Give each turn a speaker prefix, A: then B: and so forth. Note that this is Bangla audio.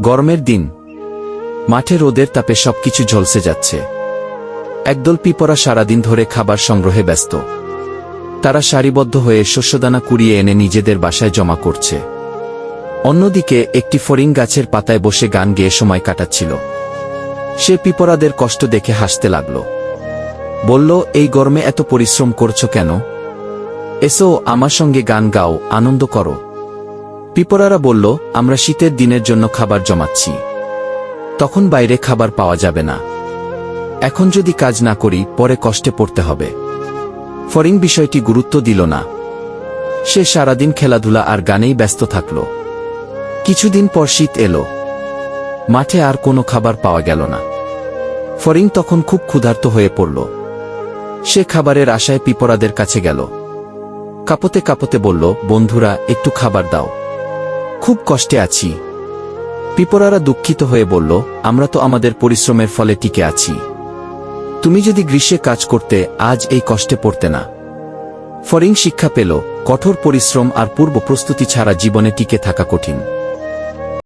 A: গরমের দিন, মাঠে রোদের তাপে সবকিছু ঝলসে যাচ্ছে। একদল পিঁপড়া সারাদিন ধরে খাবার সংগ্রহে ব্যস্ত। তারা সারিবদ্ধ হয়ে শস্যদানা কুড়িয়ে এনে নিজেদের বাসায় জমা করছে। অন্যদিকে একটি ফড়িং গাছের পাতায় বসে গান গেয়ে সময় কাটাচ্ছিল। সে পিঁপড়াদের কষ্ট দেখে হাসতে লাগল। বলল, এই গরমে এত পরিশ্রম করছো কেন? এসো, আমার সঙ্গে গান গাও, আনন্দ করো। পিঁপড়ারা বলল, আমরা শীতের দিনের জন্য খাবার জমাচ্ছি। তখন বাইরে খাবার পাওয়া যাবে না। এখন যদি কাজ না করি পরে কষ্টে পড়তে হবে। ফড়িং বিষয়টি গুরুত্ব দিল না। সে সারাদিন খেলাধুলা আর গানেই ব্যস্ত থাকল। কিছুদিন পর শীত এলো। মাঠে আর কোনো খাবার পাওয়া গেল না। ফড়িং তখন খুব ক্ষুধার্ত হয়ে পড়ল। সে খাবারের আশায় পিঁপড়াদের কাছে গেল। কাঁপতে কাঁপতে বলল, বন্ধুরা, একটু খাবার দাও, খুব কষ্টে আছি। পিঁপড়ারা দুঃখিত হয়ে বলল, আমরা তো আমাদের পরিশ্রমের ফলে টিকে আছি। তুমি যদি গ্রীষ্মে কাজ করতে আজ এই কষ্টে পড়তে না। ফড়িং শিক্ষা পেল, কঠোর পরিশ্রম আর পূর্ব প্রস্তুতি ছাড়া জীবনে টিকে থাকা কঠিন।